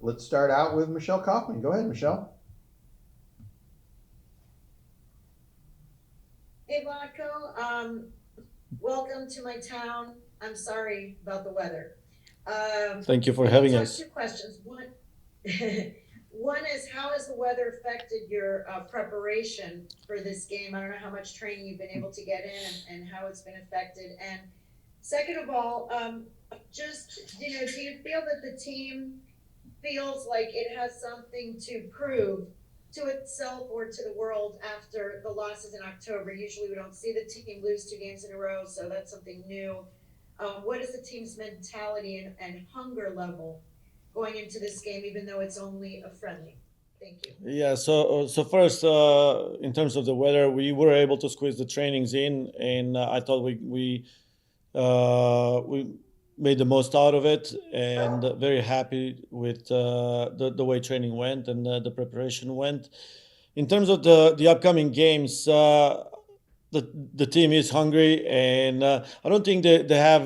let's start out with Michelle Kaufman. Go ahead, Michelle. Hey, Vlatko. Welcome to my town. I'm sorry about the weather. Thank you for I guess having I have us. two questions. One, one is how has the weather affected your preparation for this game? I don't know how much training you've been able to get in and how it's been affected. And second of all, just do you feel that the team feels like it has something to prove to itself or to the world after the losses in October? Usually we don't see the team lose 2 games in a row, so that's something new. What is the team's mentality and hunger level going into this game, even though it's only a friendly? Thank you. Yeah, so first, in terms of the weather, we were able to squeeze the trainings in, and I thought we made the most out of it, and very happy with the way training went and the preparation went. In terms of the upcoming games, the team is hungry, and I don't think they have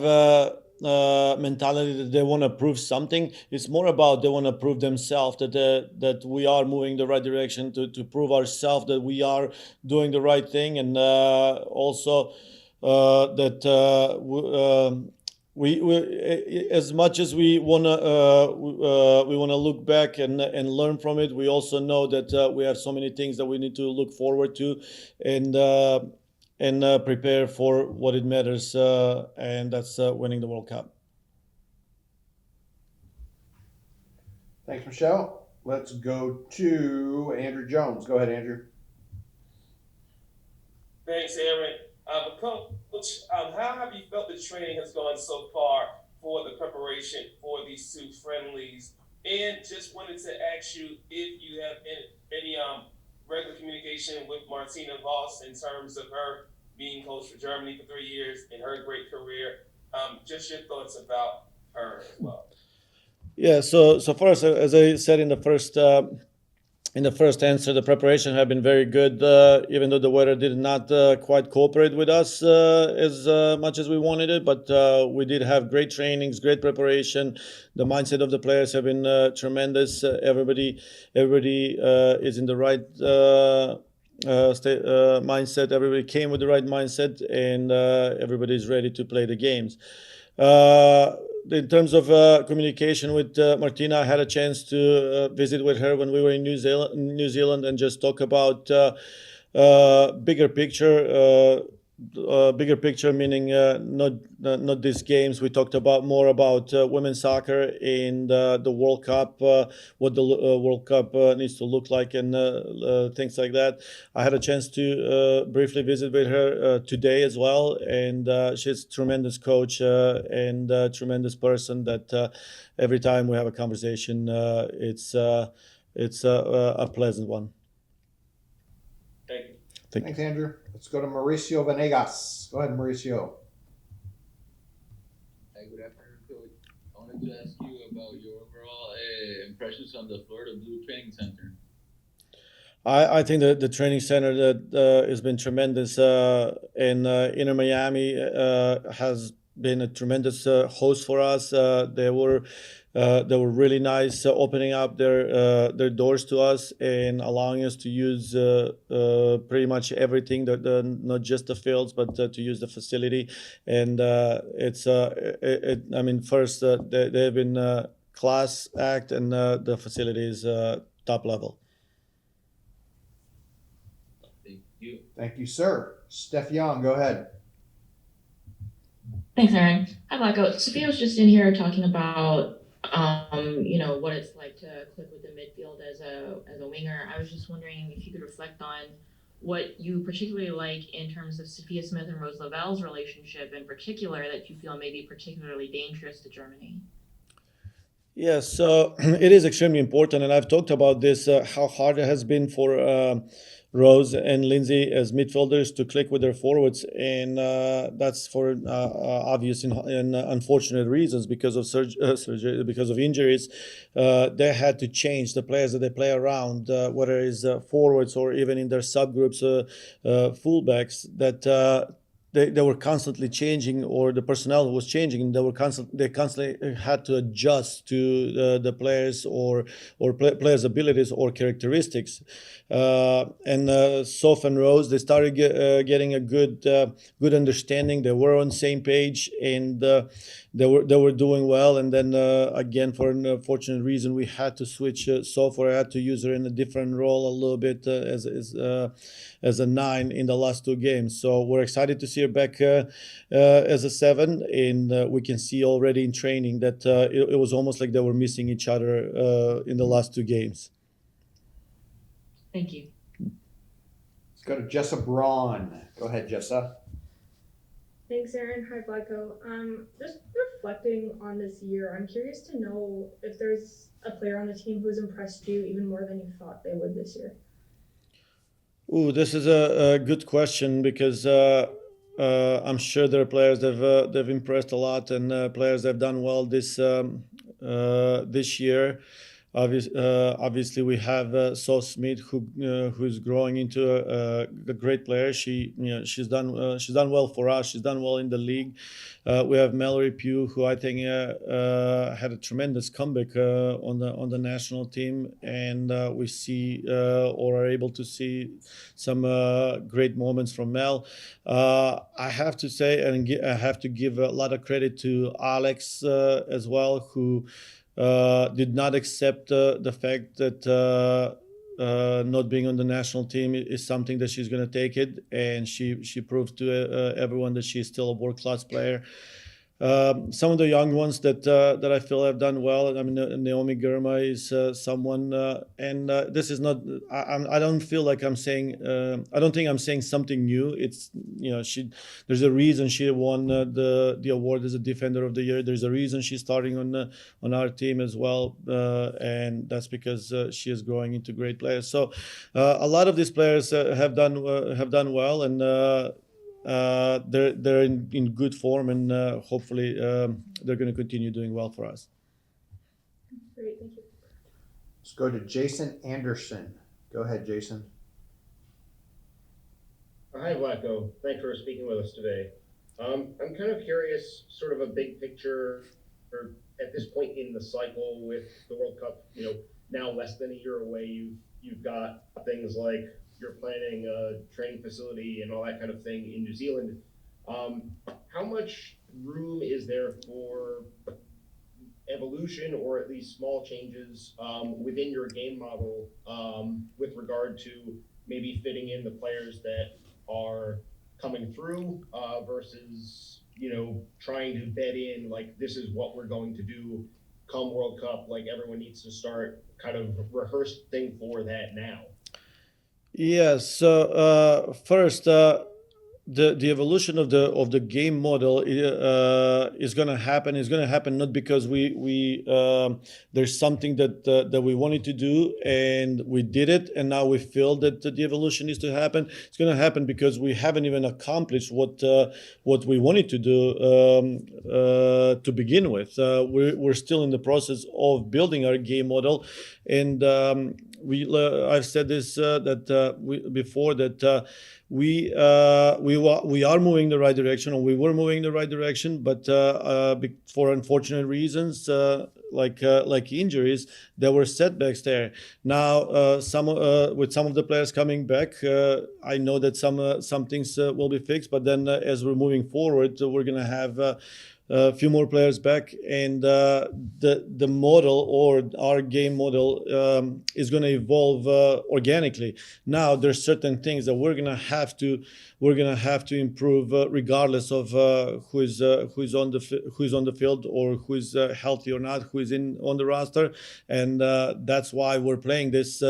mentality that they want to prove something. It's more about they want to prove themselves that we are moving the right direction to prove ourselves that we are doing the right thing, and also that we as much as we want to look back and learn from it, we also know that we have so many things that we need to look forward to, and prepare for what it matters, and that's winning the World Cup. Thanks, Michelle. Let's go to Andrew Jones. Go ahead, Andrew. Thanks, Aaron. Coach, how have you felt the training has gone so far for the preparation for these two friendlies? And just wanted to ask you if you have any regular communication with Martina Voss in terms of her being coach for Germany for 3 years and her great career. Just your thoughts about her as well. Yeah. So first, as I said in the first answer, the preparation have been very good, even though the weather did not quite cooperate with us as much as we wanted it. But we did have great trainings, great preparation. The mindset of the players have been tremendous. Everybody is in the right mindset. Everybody came with the right mindset, and everybody is ready to play the games. Uh, in terms of communication with Martina, I had a chance to visit with her when we were in New Zealand, and just talk about bigger picture. Bigger picture, meaning not these games. We talked about more about women's soccer and the World Cup, what the World Cup needs to look like, and things like that. I had a chance to briefly visit with her today as well, and she's a tremendous coach and a tremendous person. That every time we have a conversation, it's a pleasant one. Thank you. Thank you. Thanks, Andrew. Let's go to Mauricio Venegas. Go ahead, Mauricio. Hi, good afternoon, Coach. I wanted to ask you about your overall impressions on the Florida Blue Training Center. I think that the training center that has been tremendous in Inner Miami has been a tremendous host for us. They were really nice, opening up their doors to us and allowing us to use pretty much everything, not just the fields, but to use the facility. And I mean, first they've been class act, and the facility is top level. Thank you. Thank you, sir. Steph Young, go ahead. Thanks, Aaron. Hi, Vlatko. Sophia was just in here talking about, what it's like to click with the midfield as a winger. I was just wondering if you could reflect on what you particularly like in terms of Sophia Smith and Rose Lavelle's relationship in particular that you feel may be particularly dangerous to Germany. Yes, so it is extremely important, and I've talked about this, how hard it has been for Rose and Lindsay as midfielders to click with their forwards, and that's for obvious and unfortunate reasons because of surgery, because of injuries. They had to change the players that they play around, whether it's forwards or even in their subgroups, fullbacks. That they were constantly changing, or the personnel was changing, and they constantly had to adjust to the players or players' abilities or characteristics. And Soph and Rose, they started getting a good understanding. They were on the same page, and they were doing well. And then again, for an unfortunate reason, we had to switch Soph, or I had to use her in a different role a little bit as a 9 in the last 2 games. So we're excited to see her back as a 7, and we can see already in training that it was almost like they were missing each other in the last 2 games. Thank you. Let's go to Jessa Braun. Go ahead, Jessa. Thanks, Aaron. Hi, Vlatko. Just reflecting on this year, I'm curious to know if there's a player on the team who's impressed you even more than you thought they would this year. Ooh, this is a good question, because I'm sure there are players they've impressed a lot, and players that have done well this year. Obviously, we have Saul Smith, who's growing into a great player. She's done well for us. She's done well in the league. We have Mallory Pugh, who I think had a tremendous comeback on the national team, and we see or are able to see some great moments from Mel. I have to say, and I have to give a lot of credit to Alex as well, who did not accept the fact that not being on the national team is something that she's going to take it, and she proved to everyone that she's still a world-class player. Some of the young ones that I feel have done well. I mean, Naomi Girma is someone, and this is not. I don't feel like I'm saying. I don't think I'm saying something new. It's There's a reason she won the award as a Defender of the Year. There's a reason she's starting on our team as well, and that's because she is growing into great players. So a lot of these players have done well, and they're in good form, and hopefully they're going to continue doing well for us. Great, thank you. Let's go to Jason Anderson. Go ahead, Jason. Hi, Vlatko. Thanks for speaking with us today. I'm kind of curious, sort of a big picture, or at this point in the cycle with the World Cup, now less than a year away, you've got things like you're planning a training facility and all that kind of thing in New Zealand. How much room is there for evolution, or at least small changes within your game model with regard to maybe fitting in the players that are coming through versus trying to bed in, like, this is what we're going to do come World Cup, like everyone needs to start kind of rehearsing for that now? Yes. So first, the evolution of the game model is going to happen. It's going to happen not because we there's something that we wanted to do and we did it, and now we feel that the evolution needs to happen. It's going to happen because we haven't even accomplished what we wanted to do to begin with. We're still in the process of building our game model, and I've said this before, that we are moving in the right direction, or we were moving in the right direction, but for unfortunate reasons, like injuries, there were setbacks there. Now, with some of the players coming back, I know that some things will be fixed, but then as we're moving forward, we're going to have a few more players back, and the model, or our game model, is going to evolve organically. Now, there's certain things that we're going to have to improve, regardless of who's on the field, or who's healthy or not, who's on the roster, and that's why we're playing these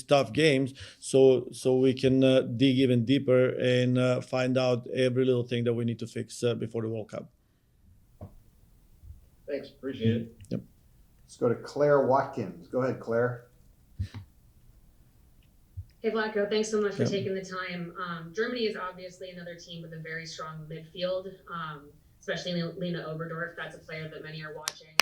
tough games, so we can dig even deeper and find out every little thing that we need to fix before the World Cup. Thanks, appreciate it. Yep. Let's go to Claire Watkins. Go ahead, Claire. Hey, Vlatko, thanks so much for Yeah. taking the time. Germany is obviously another team with a very strong midfield, especially Lena Oberdorf. That's a player that many are watching.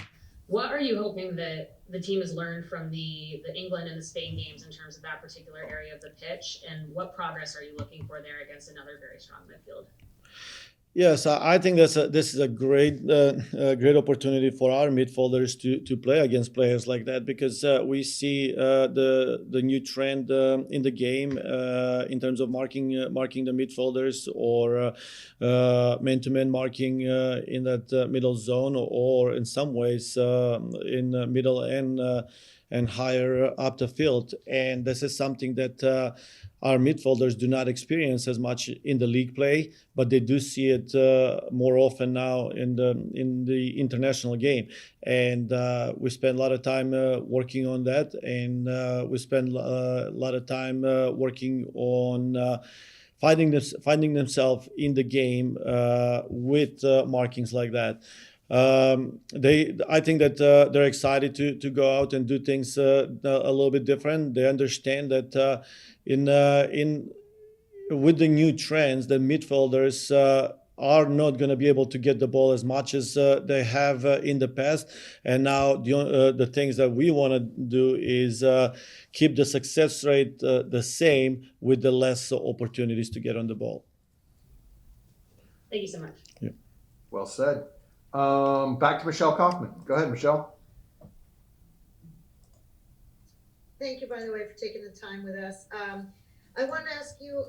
What are you hoping that the team has learned from the England and the Spain games in terms of that particular area of the pitch, and what progress are you looking for there against another very strong midfield? Yes, I think this is a great opportunity for our midfielders to play against players like that, because we see the new trend in the game in terms of marking the midfielders, or man-to-man marking in that middle zone, or in some ways in middle and higher up the field. And this is something that our midfielders do not experience as much in the league play, but they do see it more often now in the international game. And we spend a lot of time working on that, and we spend a lot of time working on finding themselves in the game with markings like that. I think that they're excited to go out and do things a little bit different. They understand that with the new trends, the midfielders are not going to be able to get the ball as much as they have in the past. And now the things that we want to do is keep the success rate the same, with the less opportunities to get on the ball. Thank you so much. Yeah. Well said. Back to Michelle Kaufman. Go ahead, Michelle. Thank you, by the way, for taking the time with us. I want to ask you,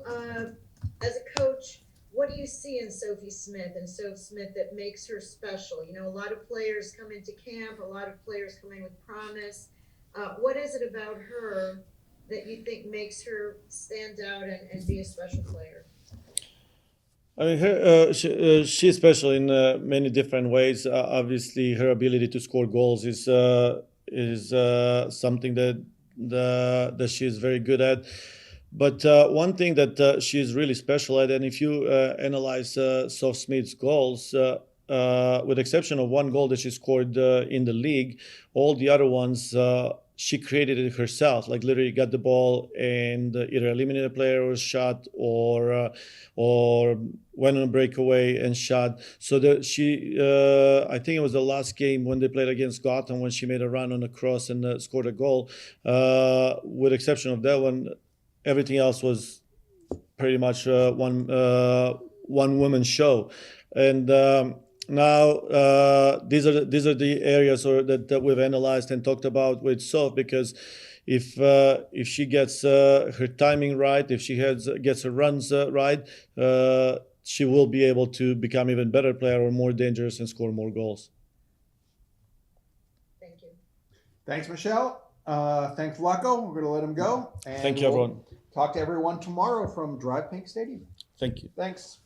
as a coach, what do you see in Sophie Smith that makes her special? You know, a lot of players come into camp, a lot of players come in with promise. What is it about her that you think makes her stand out and be a special player? I mean, she's special in many different ways. Obviously, her ability to score goals is something that she's very good at. But one thing that she's really special at, and if you analyze Soph Smith's goals, with the exception of one goal that she scored in the league, all the other ones she created it herself. Like, literally got the ball and either eliminated a player or shot, or went on a breakaway and shot. So that I think it was the last game when they played against Gotham, when she made a run on a cross and scored a goal. With the exception of that one, everything else was pretty much one woman show. And now these are the areas that we've analyzed and talked about with Soph, because if she gets her timing right, if she gets her runs right, she will be able to become even better player, or more dangerous, and score more goals. Thank you. Thanks, Michelle. Thanks, Vlatko. We're going to let him go. And Thank you, everyone. Talk to everyone tomorrow from Drive Pink Stadium. Thank you. Thanks.